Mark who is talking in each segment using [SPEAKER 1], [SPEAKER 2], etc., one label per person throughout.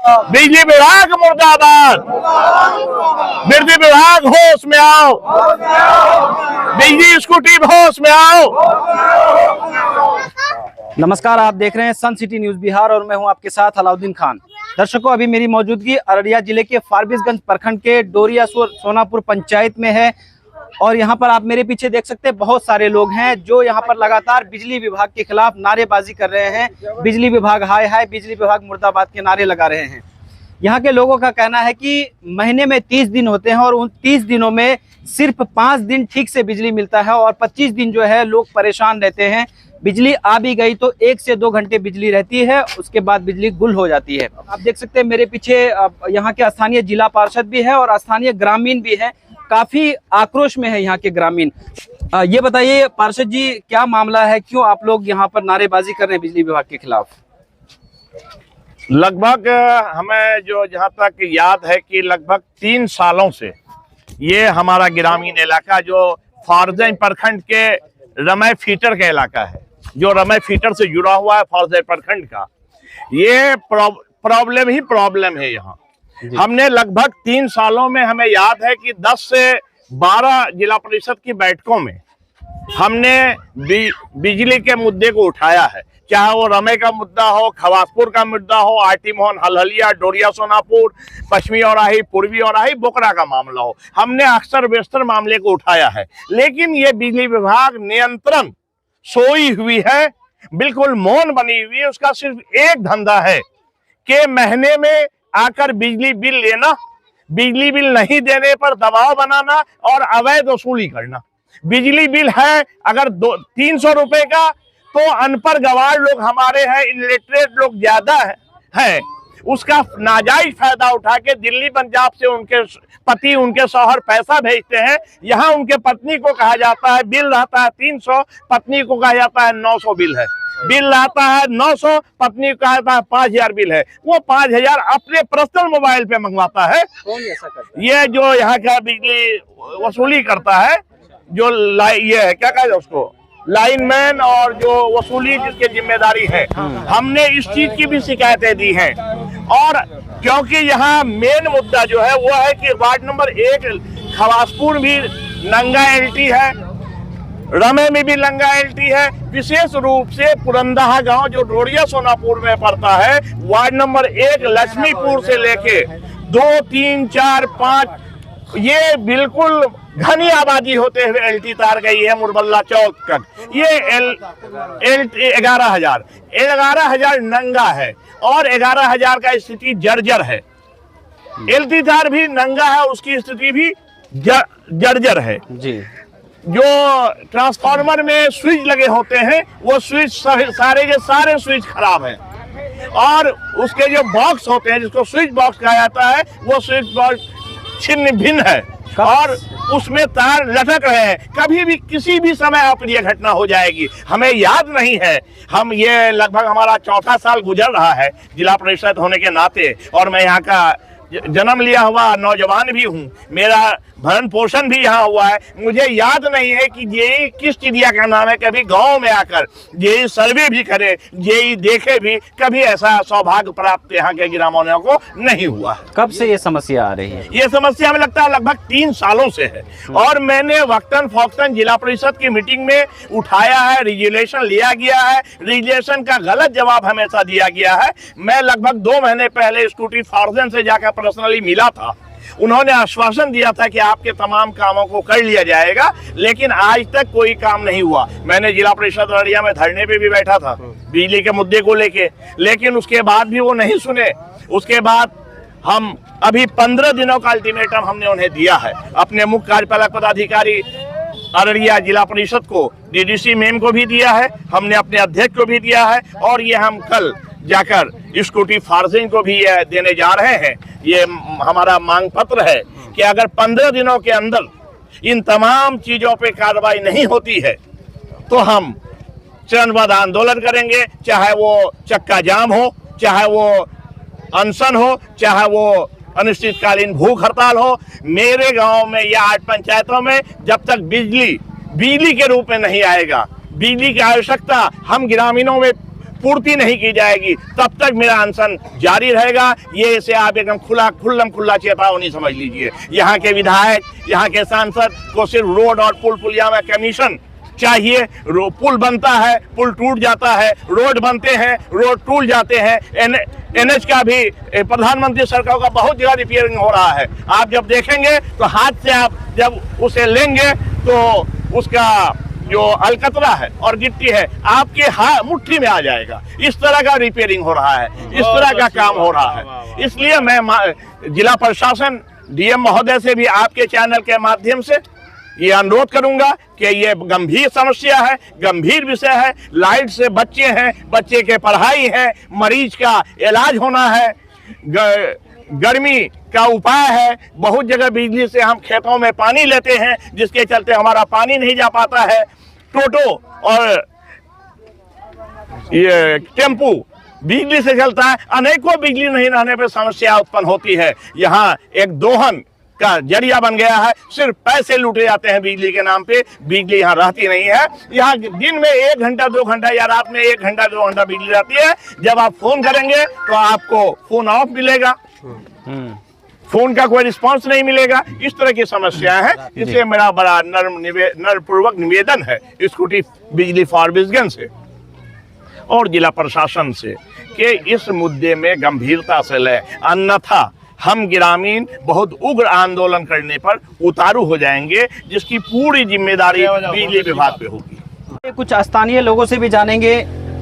[SPEAKER 1] बिजली विभाग मुर्दाबाद, बिजली विभाग होश में आओ, बिजली स्कूटी होश में आओ।
[SPEAKER 2] नमस्कार, आप देख रहे हैं सन सिटी न्यूज बिहार और मैं हूं आपके साथ अलाउद्दीन खान। दर्शकों, अभी मेरी मौजूदगी अररिया जिले के फारबिसगंज प्रखंड के डोरिया सोनापुर पंचायत में है और यहां पर आप मेरे पीछे देख सकते हैं बहुत सारे लोग हैं जो यहां पर लगातार बिजली विभाग के खिलाफ नारेबाजी कर रहे हैं। बिजली विभाग हाय हाय, बिजली विभाग मुर्दाबाद के नारे लगा रहे हैं। यहाँ के लोगों का कहना है कि महीने में 30 दिन होते हैं और उन 30 दिनों में सिर्फ 5 दिन ठीक से बिजली मिलता है और 25 दिन जो है लोग परेशान रहते हैं। बिजली आ भी गई तो 1 से 2 घंटे बिजली रहती है, उसके बाद बिजली गुल हो जाती है। आप देख सकते हैं मेरे पीछे यहाँ के स्थानीय जिला पार्षद भी है और स्थानीय ग्रामीण भी है। काफी आक्रोश में है यहाँ के ग्रामीण। ये बताइए पार्षद जी, क्या मामला है, क्यों आप लोग यहाँ पर नारेबाजी कर रहे हैं बिजली विभाग के खिलाफ?
[SPEAKER 1] लगभग हमें जो जहाँ तक याद है कि लगभग 3 सालों से ये हमारा ग्रामीण इलाका जो फारबिसगंज प्रखंड के रमय फीटर का इलाका है, जो रमय फीटर से जुड़ा हुआ है फारबिसगंज प्रखंड का, ये प्रॉब्लम है यहाँ। हमने लगभग 3 सालों में हमें याद है कि 10 से 12 जिला परिषद की बैठकों में हमने बिजली के मुद्दे को उठाया है, चाहे वो रमय का मुद्दा हो, खवासपुर का मुद्दा हो, आरटी मोहन, हलहलिया, डोरिया सोनापुर, पश्चिमी औराही, पूर्वी औराही, बोकरा का मामला हो। हमने अक्सर बेशतर मामले को उठाया है, लेकिन ये बिजली विभाग नियंत्रण सोई हुई है, बिल्कुल मौन बनी हुई है। उसका सिर्फ एक धंधा है कि महीने में आकर बिजली बिल लेना, बिजली बिल नहीं देने पर दबाव बनाना और अवैध वसूली करना। बिजली बिल है अगर 300 रुपए का तो अनपढ़ गवार लोग हमारे हैं, इलिटरेट लोग ज्यादा है, उसका नाजायज फायदा उठा के दिल्ली पंजाब से उनके पति, उनके शौहर पैसा भेजते हैं। यहाँ उनके पत्नी को कहा जाता है बिल रहता है 300, पत्नी को कहा जाता है 900 बिल है। बिल आता है 900, पत्नी को कहा जाता है 5000 बिल है। वो 5000 अपने पर्सनल मोबाइल पे मंगवाता है।
[SPEAKER 2] कौन ऐसा करता है?
[SPEAKER 1] ये जो यहाँ का बिजली वसूली करता है, जो ये है क्या कहते हैं उसको, लाइनमैन, और जो वसूली जिसकी जिम्मेदारी है। हमने इस चीज की भी शिकायतें दी हैं और क्योंकि यहाँ मेन मुद्दा जो है वो है कि वार्ड नंबर 1 खवासपुर भी नंगा एलटी है, रमे में भी नंगा एलटी है। विशेष रूप से पुरंदहा गांव जो डोरिया सोनापुर में पड़ता है, वार्ड नंबर 1 लक्ष्मीपुर से लेके 2, 3, 4, 5 ये बिल्कुल घनी आबादी होते हुए एलटी तार गई है मुरबल्ला चौक तक। ये एलटी 11,000 नंगा है और 11,000 का स्थिति जर्जर है। एलटी तार भी नंगा है, उसकी स्थिति भी जर्जर है
[SPEAKER 2] जी।
[SPEAKER 1] जो ट्रांसफार्मर में स्विच लगे होते हैं वो स्विच सारे के सारे स्विच खराब हैं और उसके जो बॉक्स होते हैं जिसको स्विच बॉक्स कहा जाता है वो स्विच बॉक्स छिन्न भिन्न है और उसमें तार लटक रहे हैं। कभी भी किसी भी समय अप्रिय घटना हो जाएगी, हमें याद नहीं है। हम ये लगभग हमारा 4था साल गुजर रहा है जिला परिषद होने के नाते और मैं यहाँ का जन्म लिया हुआ नौजवान भी हूँ, मेरा भरण पोषण भी यहाँ हुआ है। मुझे याद नहीं है कि जेई किस चिड़िया का नाम है, कभी गांव में आकर जेई सर्वे भी करे, जेई देखे भी, कभी ऐसा सौभाग्य प्राप्त यहाँ के ग्रामीणों को नहीं हुआ है।
[SPEAKER 2] कब से ये समस्या आ रही है?
[SPEAKER 1] ये समस्या हमें लगता है लगभग 3 सालों से है और मैंने वक्तन फौक्तन जिला परिषद की मीटिंग में उठाया है, रेजुलेशन लिया गया है, रेजुलेशन का गलत जवाब हमेशा दिया गया है। मैं लगभग 2 महीने पहले स्कूटी फारबिसगंज से जाकर पर्सनली मिला था, उन्होंने आश्वासन दिया था कि आपके तमाम कामों को कर लिया जाएगा, लेकिन आज तक कोई काम नहीं हुआ। मैंने जिला परिषद अररिया में धरने पे भी बैठा था बिजली के मुद्दे को लेके, लेकिन उसके बाद भी वो नहीं सुने। उसके बाद हम अभी 15 दिनों का अल्टीमेटम हमने उन्हें दिया है, अपने मुख्य कार्यपालक पदाधिकारी अररिया जिला परिषद को, डीडीसी मैम को भी दिया है, हमने अपने अध्यक्ष को भी दिया है और ये हम कल जाकर स्कूटी फारबिसगंज को भी देने जा रहे हैं। ये हमारा मांग पत्र है कि अगर 15 दिनों के अंदर इन तमाम चीजों पे कार्रवाई नहीं होती है तो हम चरणबद्ध आंदोलन करेंगे, चाहे वो चक्का जाम हो, चाहे वो अनशन हो, चाहे वो अनिश्चितकालीन भूख हड़ताल हो। मेरे गांव में या 8 पंचायतों में जब तक बिजली के रूप में नहीं आएगा, बिजली की आवश्यकता हम ग्रामीणों में पूर्ति नहीं की जाएगी तब तक मेरा अनशन जारी रहेगा। ये इसे आप एकदम खुल्ला चेतावनी समझ लीजिए। यहाँ के विधायक, यहाँ के सांसद को सिर्फ रोड और पुलिया में कमीशन चाहिए। पुल बनता है, पुल टूट जाता है, रोड बनते हैं, रोड टूट जाते हैं। एनएच का भी प्रधानमंत्री सरकार का बहुत जगह रिपेयरिंग हो रहा है। आप जब देखेंगे तो हाथ से आप जब उसे लेंगे तो उसका जो अलकतरा है और गिट्टी है आपके मुट्ठी में आ जाएगा। इस तरह का रिपेयरिंग हो रहा है, इस तरह का काम हो रहा है। इसलिए मैं जिला प्रशासन, डीएम महोदय से भी आपके चैनल के माध्यम से ये अनुरोध करूंगा कि ये गंभीर समस्या है, गंभीर विषय है। लाइट से बच्चे हैं, बच्चे के पढ़ाई है, मरीज का इलाज होना है, गर्मी का उपाय है। बहुत जगह बिजली से हम खेतों में पानी लेते हैं, जिसके चलते हमारा पानी नहीं जा पाता है। टोटो और ये टेम्पू बिजली से चलता है, अनेकों बिजली नहीं रहने पर समस्या उत्पन्न होती है। यहाँ एक दोहन का जरिया बन गया है, सिर्फ पैसे लूटे जाते हैं बिजली के नाम पे। बिजली यहाँ रहती नहीं है। यहाँ दिन में 1 घंटा 2 घंटा या रात में 1 घंटा 2 घंटा बिजली रहती है। जब आप फोन करेंगे तो आपको फोन ऑफ मिलेगा, फोन का कोई रिस्पांस नहीं मिलेगा। इस तरह की समस्या है। इसलिए मेरा बड़ा नर्मपूर्वक निवेदन है स्कूटी बिजली फारबिसगंज से और जिला प्रशासन से कि इस मुद्दे में गंभीरता से लें, अन्यथा हम ग्रामीण बहुत उग्र आंदोलन करने पर उतारू हो जाएंगे, जिसकी पूरी जिम्मेदारी बिजली विभाग पे होगी।
[SPEAKER 2] कुछ स्थानीय लोगों से भी जानेंगे।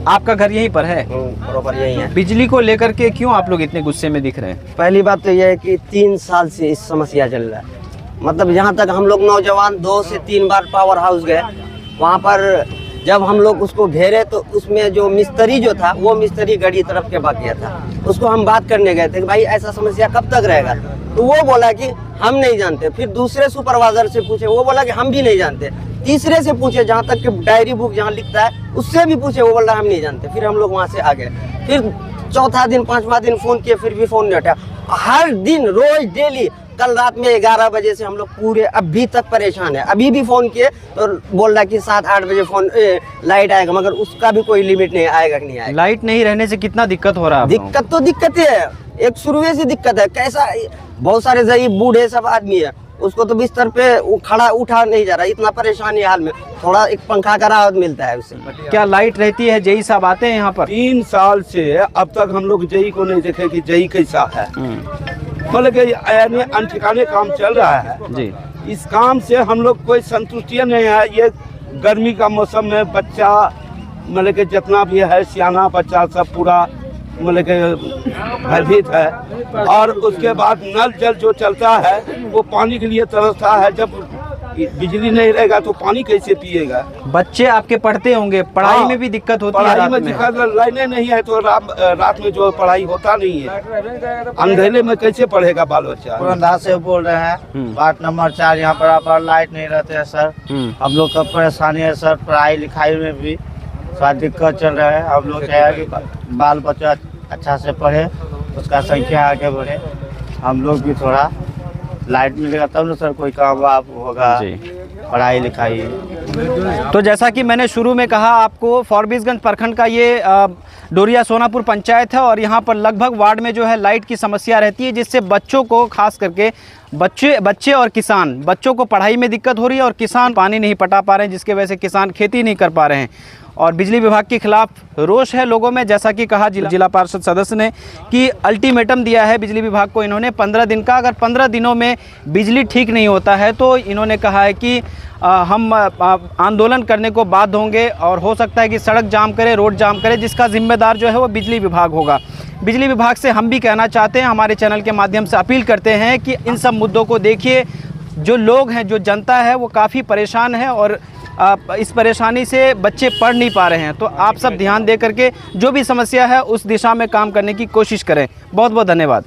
[SPEAKER 2] आपका घर यहीं पर है?
[SPEAKER 3] बराबर यही है।
[SPEAKER 2] बिजली को लेकर के क्यों आप लोग इतने गुस्से में दिख रहे हैं?
[SPEAKER 3] पहली बात तो यह है कि 3 साल से इस समस्या चल रहा है। मतलब यहाँ तक हम लोग नौजवान 2 से 3 बार पावर हाउस गए। वहाँ पर जब हम लोग उसको घेरे तो उसमें जो मिस्त्री जो था वो मिस्त्री गड़ी तरफ के भाग गया था। उसको हम बात करने गए थे कि भाई ऐसा समस्या कब तक रहेगा, तो वो बोला कि हम नहीं जानते। फिर दूसरे सुपरवाइजर से पूछे, वो बोला कि हम भी नहीं जानते। तीसरे से पूछे, जहाँ तक कि डायरी बुक जहाँ लिखता है उससे भी पूछे, वो बोला हम नहीं जानते। फिर हम लोग वहाँ से आ गए। फिर चौथा दिन 5वां दिन फोन किए, फिर भी फोन नहीं उठा। हर दिन रोज डेली, कल रात में 11 बजे से हम लोग पूरे अभी तक परेशान है। अभी भी फोन किए तो बोल रहा कि 7-8 बजे फोन लाइट आएगा, मगर उसका भी कोई लिमिट नहीं, आएगा कि नहीं आएगा।
[SPEAKER 2] लाइट नहीं रहने से कितना दिक्कत हो रहा है?
[SPEAKER 3] दिक्कत तो दिक्कत है, एक शुरू से दिक्कत है। कैसा, बहुत सारे ज़ईफ़ बूढ़े सब आदमी है, उसको तो बिस्तर पे खड़ा उठा नहीं जा रहा, इतना परेशानी हाल में। थोड़ा एक पंखा का राहत मिलता है उससे।
[SPEAKER 2] क्या लाइट रहती है? जेई साहब आते हैं यहाँ पर?
[SPEAKER 4] 3 साल से अब तक हम लोग जेई को नहीं देखे कि जेई कैसा है। मतलब कि अनठिकाने काम चल रहा है
[SPEAKER 2] जी।
[SPEAKER 4] इस काम से हम लोग कोई संतुष्टि नहीं है। ये गर्मी का मौसम में बच्चा, मतलब कि जितना भी है सियाना बच्चा सब पूरा मतलब कि भयभीत है। और उसके बाद नल जल जो चलता है वो पानी के लिए तरसता है। जब बिजली नहीं रहेगा तो पानी कैसे पिएगा?
[SPEAKER 2] बच्चे आपके पढ़ते होंगे, पढ़ाई में भी दिक्कत होती है?
[SPEAKER 4] पढ़ाई में दिक्कत, लाइनें नहीं है तो रात में जो पढ़ाई होता नहीं है, अंधेरे में कैसे पढ़ेगा बाल बच्चा?
[SPEAKER 5] पुरंदा से बोल रहे हैं, वार्ड नंबर 4। यहाँ पर लाइट नहीं रहते हैं सर। हम लोग का परेशानी है सर, पढ़ाई लिखाई में भी थोड़ा दिक्कत चल रहा है। हम लोग चाहे कि बाल बच्चा अच्छा से पढ़े, उसका संख्या आगे बढ़े। हम लोग भी थोड़ा लाइट मिलेगा तब ना सर कोई काम आप होगा, पढ़ाई लिखाई।
[SPEAKER 2] तो जैसा कि मैंने शुरू में कहा आपको, फारबिसगंज प्रखंड का ये डोरिया सोनापुर पंचायत है और यहाँ पर लगभग वार्ड में जो है लाइट की समस्या रहती है, जिससे बच्चों को, खास करके बच्चे और किसान, बच्चों को पढ़ाई में दिक्कत हो रही है और किसान पानी नहीं पटा पा रहे हैं, जिसके वजह से किसान खेती नहीं कर पा रहे हैं। और बिजली विभाग के खिलाफ रोष है लोगों में। जैसा कि कहा जिला पार्षद सदस्य ने कि अल्टीमेटम दिया है बिजली विभाग को इन्होंने 15 दिन का। अगर 15 दिनों में बिजली ठीक नहीं होता है तो इन्होंने कहा है कि हम आंदोलन करने को बाध्य होंगे और हो सकता है कि सड़क जाम करे, रोड जाम करे, जिसका जिम्मेदार जो है वो बिजली विभाग होगा। बिजली विभाग से हम भी कहना चाहते हैं, हमारे चैनल के माध्यम से अपील करते हैं कि इन सब मुद्दों को देखिए। जो लोग हैं, जो जनता है, वो काफ़ी परेशान है और इस परेशानी से बच्चे पढ़ नहीं पा रहे हैं। तो आप सब ध्यान दे करके जो भी समस्या है उस दिशा में काम करने की कोशिश करें। बहुत बहुत धन्यवाद।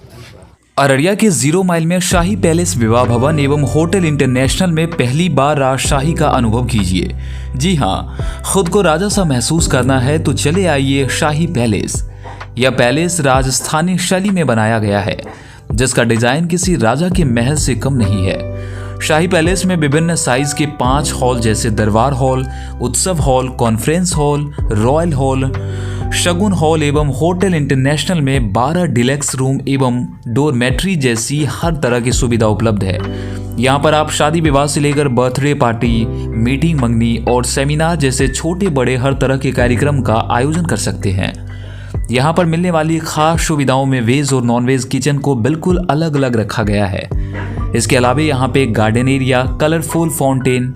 [SPEAKER 6] अररिया के 0 माइल में शाही पैलेस विवाह भवन एवं होटल इंटरनेशनल में पहली बार राजशाही का अनुभव कीजिए। जी हाँ, खुद को राजा सा महसूस करना है तो चले आइए शाही पैलेस। यह पैलेस राजस्थानी शैली में बनाया गया है, जिसका डिजाइन किसी राजा के महल से कम नहीं है। शाही पैलेस में विभिन्न साइज के 5 हॉल जैसे Darbar hall, Utsav hall, conference hall, royal hall, Shagun hall एवं होटल इंटरनेशनल में 12 डिलक्स रूम एवं डोरमेट्री जैसी हर तरह की सुविधा उपलब्ध है। यहाँ पर आप शादी विवाह से लेकर बर्थडे पार्टी, मीटिंग मंगनी और सेमिनार जैसे छोटे बड़े हर तरह के कार्यक्रम का आयोजन कर सकते हैं। यहाँ पर मिलने वाली खास सुविधाओं में वेज और नॉन वेज किचन को बिल्कुल अलग अलग रखा गया है। इसके अलावा यहाँ पे गार्डन एरिया, कलरफुल फाउंटेन,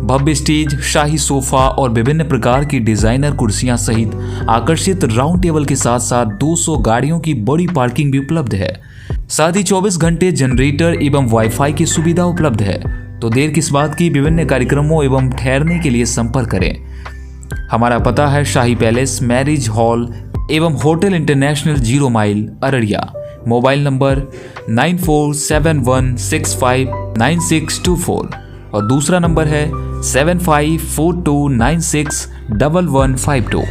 [SPEAKER 6] भव्य स्टेज, शाही सोफा और विभिन्न प्रकार की डिजाइनर कुर्सियां सहित आकर्षित राउंड टेबल के साथ साथ 200 गाड़ियों की बड़ी पार्किंग भी उपलब्ध है। साथ ही 24 घंटे जनरेटर एवं वाईफाई की सुविधा उपलब्ध है। तो देर किस बात की, विभिन्न कार्यक्रमों एवं ठहरने के लिए संपर्क करें। हमारा पता है शाही पैलेस, मैरिज हॉल एवं hotel international 0 mile, Araria. Mobile number 9471659624 और दूसरा नंबर है 7542961152।